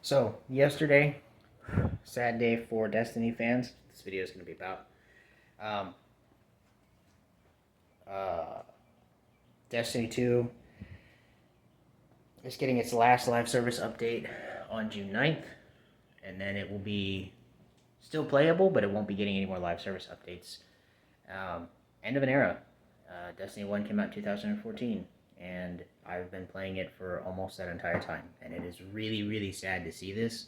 So, yesterday, sad day for Destiny fans. This video is going to be about um, uh, Destiny 2 is getting its last live service update on June 9th, and then it will be still playable, but it won't be getting any more live service updates. End of an era. Destiny 1 came out in 2014, and I've been playing it for almost that entire time, and it is really, really sad to see this.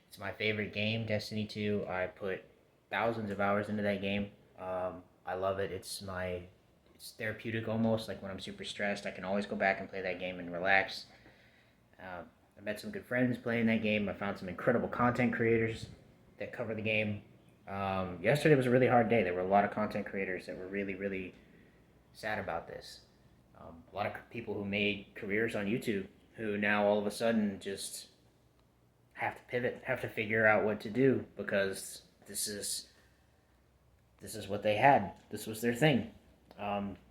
It's my favorite game, Destiny 2. I put thousands of hours into that game. I love it. It's therapeutic almost. Like when I'm super stressed, I can always go back and play that game and relax. I met some good friends playing that game. I found some incredible content creators that cover the game. Yesterday was a really hard day. There were a lot of content creators that were really, really sad about this. A lot of people who made careers on YouTube who now all of a sudden just have to pivot, have to figure out what to do because this is what they had. This was their thing.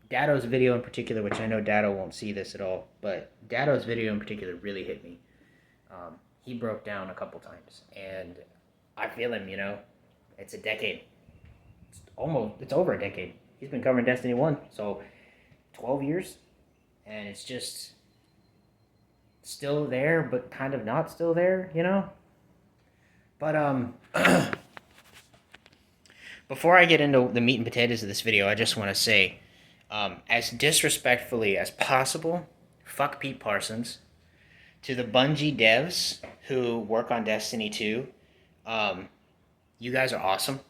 Datto's video in particular, which I know Datto won't see this at all, but Datto's video in particular really hit me. He broke down a couple times, and I feel him. It's a decade. It's over a decade. He's been covering Destiny 1, so 12 years, and it's just still there, but kind of not still there. But before I get into the meat and potatoes of this video, I just want to say, as disrespectfully as possible, fuck Pete Parsons. To the Bungie devs who work on Destiny 2, you guys are awesome.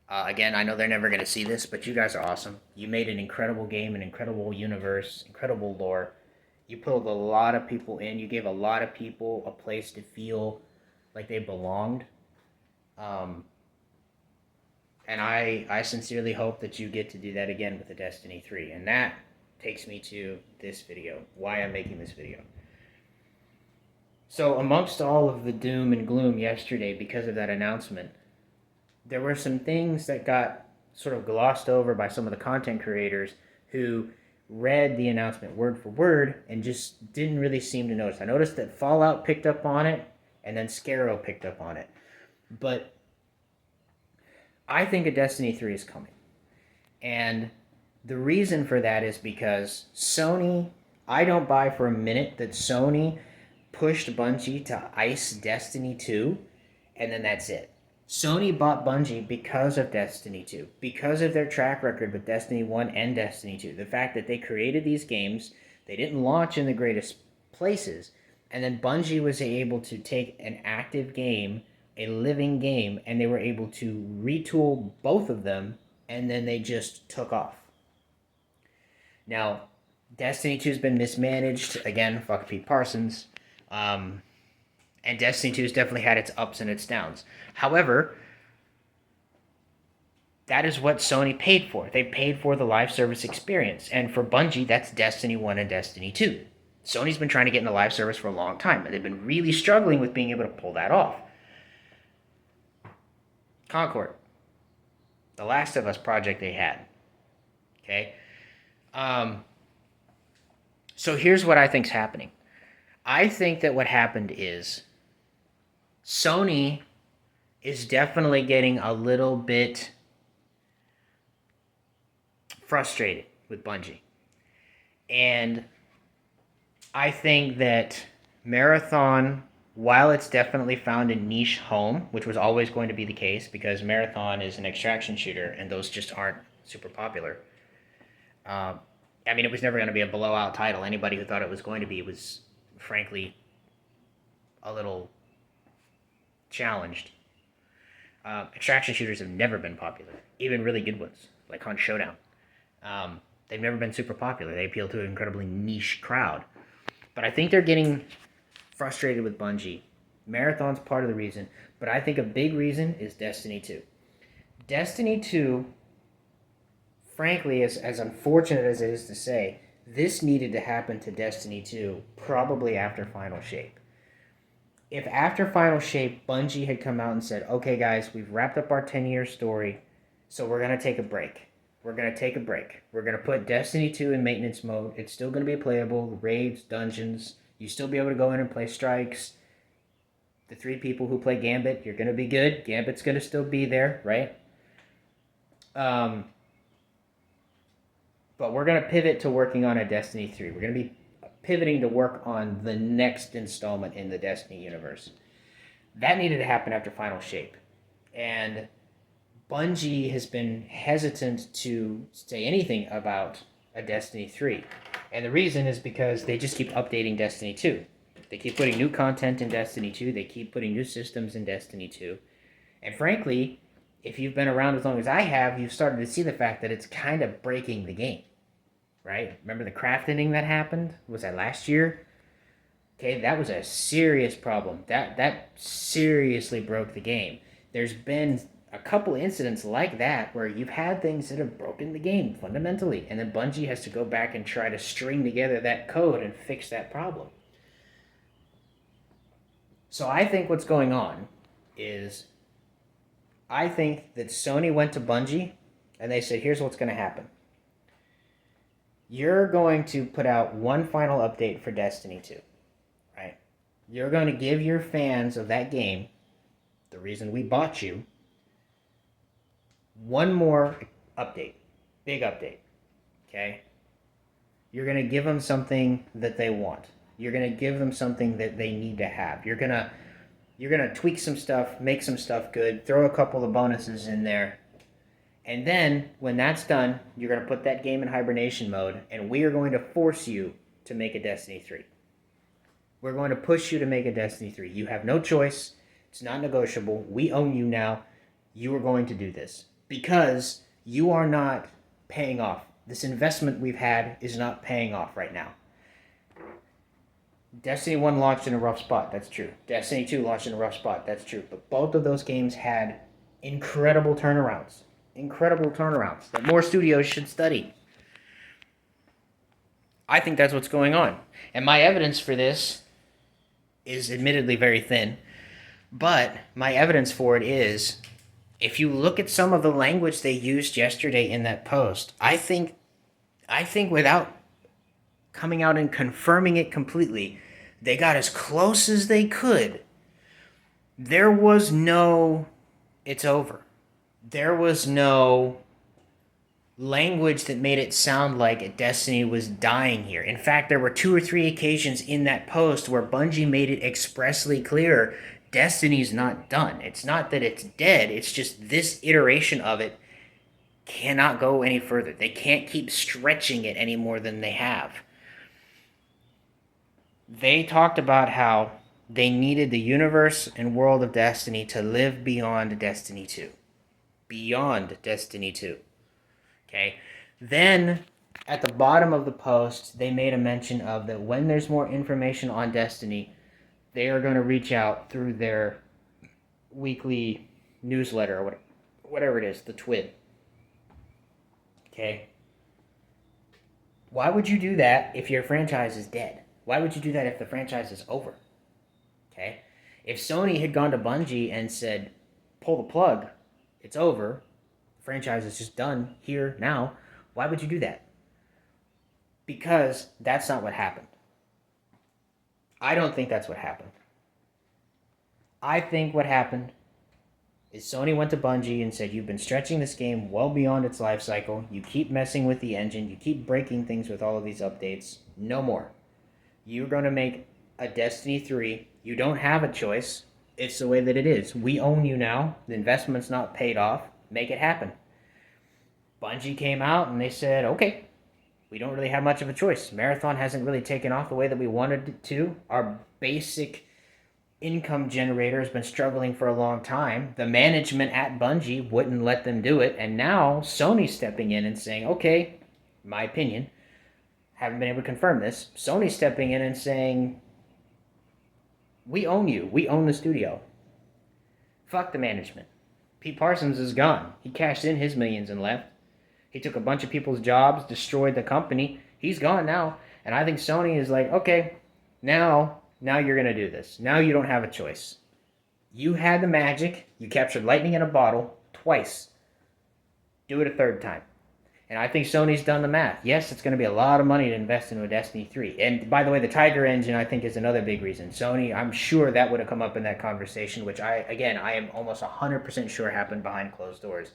Again, I know they're never going to see this, but you guys are awesome. You made an incredible game, an incredible universe, incredible lore. You pulled a lot of people in. You gave a lot of people a place to feel like they belonged. And I sincerely hope that you get to do that again with the Destiny 3. And that takes me to this video, why I'm making this video. So amongst all of the doom and gloom yesterday because of that announcement, there were some things that got sort of glossed over by some of the content creators who read the announcement word for word and just didn't really seem to notice. I noticed that Fallout picked up on it, and then Scarrow picked up on it. But I think a Destiny 3 is coming. And the reason for that is because Sony, I don't buy for a minute that Sony pushed Bungie to ice Destiny 2, and then that's it. Sony bought Bungie because of Destiny 2, because of their track record with Destiny 1 and Destiny 2. The fact that they created these games, they didn't launch in the greatest places, and then Bungie was able to take an active game, a living game, and they were able to retool both of them, and then they just took off. Now, Destiny 2 has been mismanaged. Again, fuck Pete Parsons. And Destiny 2 has definitely had its ups and its downs. However, that is what Sony paid for. They paid for the live service experience. And for Bungie, that's Destiny 1 and Destiny 2. Sony's been trying to get into live service for a long time, and they've been really struggling with being able to pull that off. Concord, the Last of Us project they had. Okay? So here's what I think's happening. I think that what happened is Sony is definitely getting a little bit frustrated with Bungie. And I think that Marathon, while it's definitely found a niche home, which was always going to be the case because Marathon is an extraction shooter and those just aren't super popular. It was never going to be a blowout title. Anybody who thought it was going to be was, frankly, a little challenged. Extraction shooters have never been popular, even really good ones, like Hunt Showdown. They've never been super popular. They appeal to an incredibly niche crowd. But I think they're getting frustrated with Bungie. Marathon's part of the reason, but I think a big reason is Destiny 2. Destiny 2, frankly, as unfortunate as it is to say, this needed to happen to Destiny 2 probably after Final Shape. If after Final Shape, Bungie had come out and said, okay, guys, we've wrapped up our 10-year story, so we're going to take a break. We're going to put Destiny 2 in maintenance mode. It's still going to be playable, raids, dungeons. You still be able to go in and play strikes. The 3 people who play Gambit, you're going to be good. Gambit's going to still be there, right? But we're going to pivot to working on a Destiny 3. We're going to be pivoting to work on the next installment in the Destiny universe. That needed to happen after Final Shape. And Bungie has been hesitant to say anything about a Destiny 3. And the reason is because they just keep updating Destiny 2. They keep putting new content in Destiny 2. They keep putting new systems in Destiny 2. And frankly, if you've been around as long as I have, you've started to see the fact that it's kind of breaking the game. Right? Remember the craft ending that happened? Was that last year? Okay, that was a serious problem. That seriously broke the game. There's been a couple incidents like that where you've had things that have broken the game fundamentally, and then Bungie has to go back and try to string together that code and fix that problem. So I think what's going on is I think that Sony went to Bungie and they said, here's what's going to happen. You're going to put out one final update for Destiny 2, right? You're going to give your fans of that game, the reason we bought you, one more update, big update, okay? You're going to give them something that they want. You're going to give them something that they need to have. You're going to tweak some stuff, make some stuff good, throw a couple of bonuses in there. And then, when that's done, you're going to put that game in hibernation mode, and we are going to force you to make a Destiny 3. We're going to push you to make a Destiny 3. You have no choice. It's not negotiable. We own you now. You are going to do this. Because you are not paying off. This investment we've had is not paying off right now. Destiny 1 launched in a rough spot. That's true. Destiny 2 launched in a rough spot. That's true. But both of those games had incredible turnarounds. Incredible turnarounds that more studios should study. I think that's what's going on. And my evidence for this is admittedly very thin, but my evidence for it is, if you look at some of the language they used yesterday in that post, I think without coming out and confirming it completely, they got as close as they could. There was no, it's over. There was no language that made it sound like Destiny was dying here. In fact, there were 2 or 3 occasions in that post where Bungie made it expressly clear Destiny's not done. It's not that it's dead, it's just this iteration of it cannot go any further. They can't keep stretching it any more than they have. They talked about how they needed the universe and world of Destiny to live beyond Destiny 2. Beyond Destiny 2. Okay? Then, at the bottom of the post, they made a mention of that when there's more information on Destiny, they are going to reach out through their weekly newsletter, or whatever it is, the TWID. Okay? Why would you do that if your franchise is dead? Why would you do that if the franchise is over? Okay? If Sony had gone to Bungie and said, pull the plug, it's over, the franchise is just done here, now, why would you do that? Because that's not what happened. I don't think that's what happened. I think what happened is Sony went to Bungie and said, you've been stretching this game well beyond its life cycle, you keep messing with the engine, you keep breaking things with all of these updates, no more. You're going to make a Destiny 3, you don't have a choice, it's the way that it is. We own you now. The investment's not paid off. Make it happen. Bungie came out and they said, okay, we don't really have much of a choice. Marathon hasn't really taken off the way that we wanted it to. Our basic income generator has been struggling for a long time. The management at Bungie wouldn't let them do it. And now Sony's stepping in and saying, okay, my opinion, haven't been able to confirm this. Sony's stepping in and saying, we own you. We own the studio. Fuck the management. Pete Parsons is gone. He cashed in his millions and left. He took a bunch of people's jobs, destroyed the company. He's gone now. And I think Sony is like, okay, now you're going to do this. Now you don't have a choice. You had the magic. You captured lightning in a bottle twice. Do it a third time. And I think Sony's done the math. Yes, it's going to be a lot of money to invest into a Destiny 3. And by the way, the Tiger engine, I think, is another big reason. Sony, I'm sure that would have come up in that conversation, which I am almost 100% sure happened behind closed doors.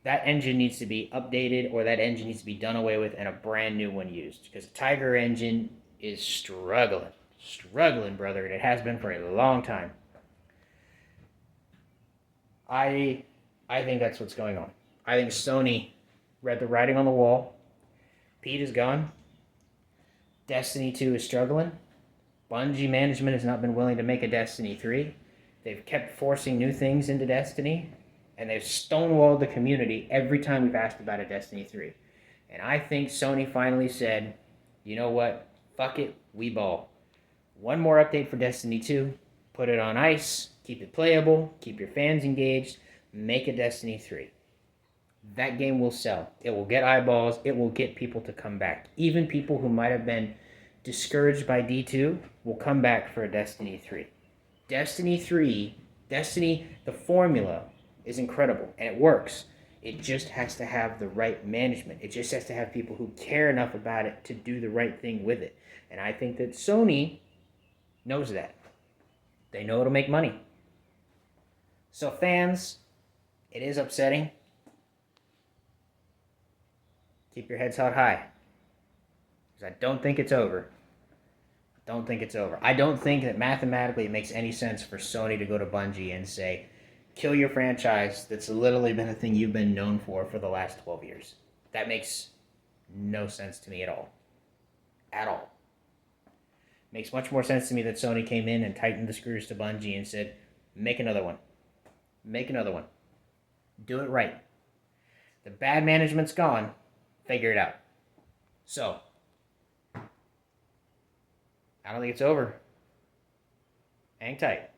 That engine needs to be updated, or that engine needs to be done away with and a brand new one used. Because the Tiger engine is struggling. Struggling, brother. And it has been for a long time. I think that's what's going on. I think Sony read the writing on the wall. Pete is gone. Destiny 2 is struggling. Bungie management has not been willing to make a Destiny 3. They've kept forcing new things into Destiny, and they've stonewalled the community every time we've asked about a Destiny 3. And I think Sony finally said, you know what? Fuck it, we ball. One more update for Destiny 2. Put it on ice. Keep it playable. Keep your fans engaged. Make a Destiny 3. That game will sell. It will get eyeballs. It will get people to come back. Even people who might have been discouraged by D2 will come back for a Destiny 3. Destiny, the formula is incredible, and it works. It just has to have the right management. It just has to have people who care enough about it to do the right thing with it. And I think that Sony knows that. They know it'll make money. So fans, it is upsetting. Keep your heads held high. Because I don't think it's over. I don't think that mathematically it makes any sense for Sony to go to Bungie and say, kill your franchise that's literally been a thing you've been known for the last 12 years. That makes no sense to me at all. At all. Makes much more sense to me that Sony came in and tightened the screws to Bungie and said, make another one. Make another one. Do it right. The bad management's gone. Figure it out. So, I don't think it's over. Hang tight.